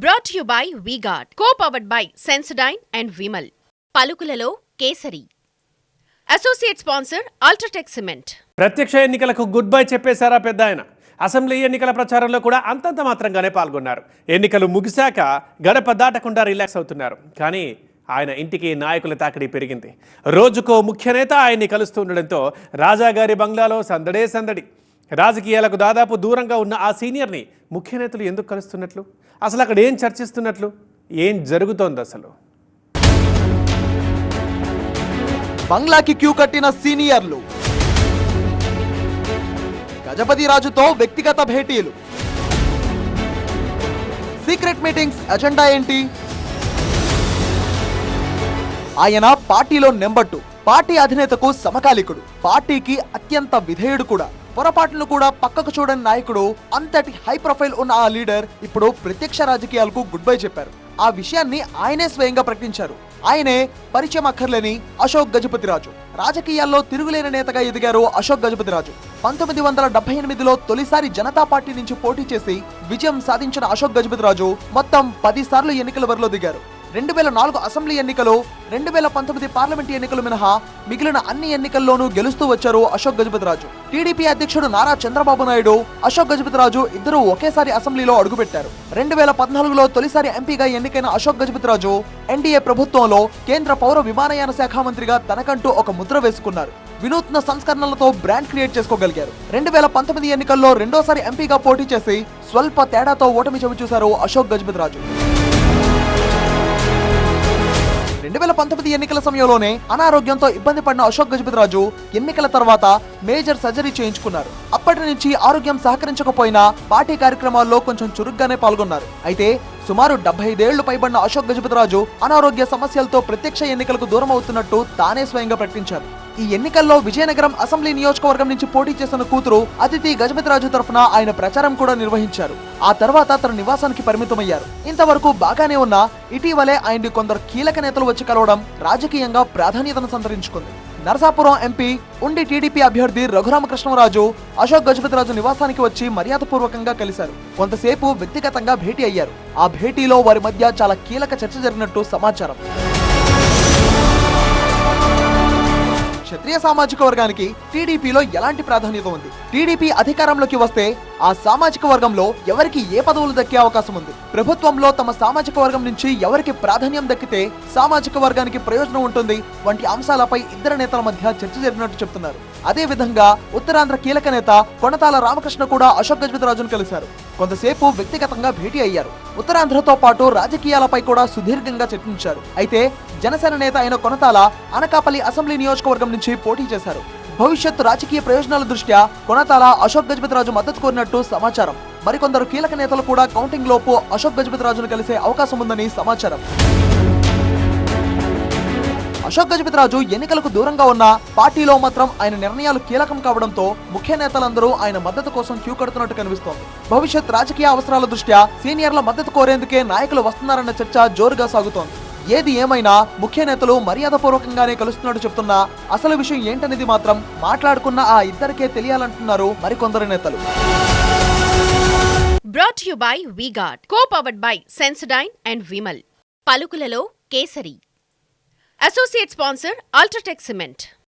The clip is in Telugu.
Brought to you by V-Guard, co-powered by Sensodyne and Vimal. పలుకులలో Kesari. Associate sponsor UltraTech cement. ప్రత్యక్ష ఎన్నికలకు గుడ్ బై చెప్పేశారా పెద్ద ఆయన. అసెంబ్లీ ఎన్నికల ప్రచారంలో కూడా అంతంత మాత్రంగానే పాల్గొన్నారు. ఎన్నికలు ముగిశాక గడప దాటకుండా రిలాక్స్ అవుతున్నారు. కానీ ఆయన ఇంటికి నాయకుల తాకిడి పెరిగింది. రోజుకో ముఖ్య నేత ఆయన్ని కలుస్తుండడంతో రాజాగారి బంగ్లాలో సందడే సందడి. రాజకీయాలకు దాదాపు దూరంగా ఉన్న ఆ సీనియర్ని ముఖ్య నేతలు ఎందుకు కలుస్తున్నట్లు, అసలు అక్కడ ఏం చర్చిస్తున్నట్లు, ఏం జరుగుతోంది అసలు? బంగ్లాకి క్యూ కట్టిన సీనియర్లు, గజపతి రాజుతో వ్యక్తిగత భేటీలు, సీక్రెట్ మీటింగ్స్ ఎజెండా ఏంటి? ఆయన పార్టీలో నెంబర్ 2, పార్టీ అధినేతకు సమకాలికుడు, పార్టీకి అత్యంత విధేయుడు కూడా. పొరపాట్లను కూడా పక్కకు చూడని నాయకుడు. అంతటి హై ప్రొఫైల్ ఉన్న ఆ లీడర్ ఇప్పుడు ప్రత్యక్ష రాజకీయాలకు గుడ్ బై చెప్పారు. ఆ విషయాన్ని ఆయనే స్వయంగా ప్రకటించారు. ఆయనే పరిచయం అక్కర్లేని అశోక్ గజపతిరాజు. రాజకీయాల్లో తిరుగులేని నేతగా ఎదిగారు అశోక్ గజపతిరాజు. 1978లో తొలిసారి జనతా పార్టీ నుంచి పోటీ చేసి విజయం సాధించిన అశోక్ గజపతిరాజు మొత్తం 10 సార్లు ఎన్నికల బరిలో దిగారు. 2004 అసెంబ్లీ ఎన్నికలు, 2019 పార్లమెంట్ ఎన్నికలు మినహా మిగిలిన అన్ని ఎన్నికల్లోనూ గెలుస్తూ వచ్చారు అశోక్ గజపతిరాజు. టీడీపీ అధ్యక్షుడు నారా చంద్రబాబు నాయుడు, అశోక్ గజపతిరాజు ఇద్దరూ ఒకేసారి అసెంబ్లీలో అడుగుపెట్టారు. 2014లో తొలిసారి ఎంపీగా ఎన్నికైన అశోక్ గజపతిరాజు ఎన్డీఏ ప్రభుత్వంలో కేంద్ర పౌర విమానయాన శాఖ మంత్రిగా తనకంటూ ఒక ముద్ర వేసుకున్నారు. వినూత్న సంస్కరణలతో బ్రాండ్ క్రియేట్ చేసుకోగలిగారు. 2019 ఎన్నికల్లో రెండోసారి ఎంపీగా పోటీ చేసి స్వల్ప తేడాతో ఓటమి చవిచూశారు అశోక్ గజపతిరాజు. 2019 ఎన్నికల సమయంలోనే అనారోగ్యంతో ఇబ్బంది పడిన అశోక్ గజపతిరాజు ఎన్నికల తర్వాత మేజర్ సర్జరీ చేయించుకున్నారు. అప్పటి నుంచి ఆరోగ్యం సహకరించకపోయినా పార్టీ కార్యక్రమాల్లో కొంచెం చురుగ్గానే పాల్గొన్నారు. అయితే సుమారు 75 ఏళ్లు పైబడిన అశోక్ గజపతిరాజు అనారోగ్య సమస్యలతో ప్రత్యక్ష ఎన్నికలకు దూరం అవుతున్నట్టు తానే స్వయంగా ప్రకటించారు. ఈ ఎన్నికల్లో విజయనగరం అసెంబ్లీ నియోజకవర్గం నుంచి పోటీ చేసిన కూతురు అదితి గజపతిరాజు తరఫున ఆయన ప్రచారం కూడా నిర్వహించారు. ఆ తర్వాత తన నివాసానికి పరిమితమయ్యారు. ఇంతవరకు బాగానే ఉన్నా ఇటీవలే ఆయన్ని కొందరు కీలక నేతలు వచ్చి కలవడం రాజకీయంగా ప్రాధాన్యతను సంతరించుకుంది. నరసాపురం ఎంపీ, ఉండి టీడీపీ అభ్యర్థి రఘురామకృష్ణరాజు అశోక్ గజపతిరాజు నివాసానికి వచ్చి మర్యాదపూర్వకంగా కలిశారు. కొంతసేపు వ్యక్తిగతంగా భేటీ అయ్యారు. ఆ భేటీలో వారి మధ్య చాలా కీలక చర్చ జరిగినట్టు సమాచారం. క్షత్రియ సామాజిక వర్గానికి టీడీపీలో ఎలాంటి ప్రాధాన్యత ఉంది? టీడీపీ అధికారంలోకి వస్తే ఆ సామాజిక వర్గంలో ఎవరికి ఏ పదవులు దక్కే అవకాశం ఉంది? ప్రభుత్వంలో తమ సామాజిక వర్గం నుంచి ఎవరికి ప్రాధాన్యం దక్కితే సామాజిక వర్గానికి ప్రయోజనం ఉంటుంది వంటి అంశాలపై ఇద్దరు నేతల మధ్య చర్చ జరిగినట్టు చెప్తున్నారు. అదే విధంగా ఉత్తరాంధ్ర కీలక నేత కొనతాల రామకృష్ణ కూడా అశోక్ గజపతిరాజును కలిశారు. కొంతసేపు వ్యక్తిగతంగా భేటీ అయ్యారు. ఉత్తరాంధ్రతో పాటు రాజకీయాలపై కూడా సుదీర్ఘంగా చర్చించారు. అయితే జనసేన నేత అయిన కొనతాల అనకాపల్లి అసెంబ్లీ నియోజకవర్గం నుంచి పోటీ చేశారు. భవిష్యత్తు రాజకీయ ప్రయోజనాల దృష్ట్యా కొనతాల అశోక్ గజపతిరాజు మద్దతు కోరినట్టు సమాచారం. మరికొందరు కీలక నేతలు కూడా కౌంటింగ్ లోపు అశోక్ గజపతిరాజును కలిసే అవకాశం ఉందని సమాచారం. అశోక్ గజపతిరాజు ఎన్నికలకు దూరంగా ఉన్న పార్టీలో మాత్రం ఆయన నిర్ణయాలు కీలకం కావడంతో ముఖ్య నేతలందరూ ఆయన మద్దతు కోసం క్యూ కడుతున్నట్టు కనిపిస్తోంది. భవిష్యత్ రాజకీయ అవసరాల దృష్ట్యా సీనియర్ల మద్దతు కోరేందుకే నాయకులు వస్తున్నారన్న చర్చ జోరుగా సాగుతోంది. ఏది ఏమైనా ముఖ్య నేతలు మర్యాదపూర్వకంగానే కలుస్తున్నట్టు చెప్తున్నా అసలు విషయం ఏంటనేది మాత్రం మాట్లాడుకున్న ఆ ఇద్దరికే తెలియాలంటున్నారు మరికొందరు నేతలు. Brought to you by V-Guard, co-powered by Sensodyne and Vimal. పలుకులలో Kesari. Associate sponsor UltraTech cement.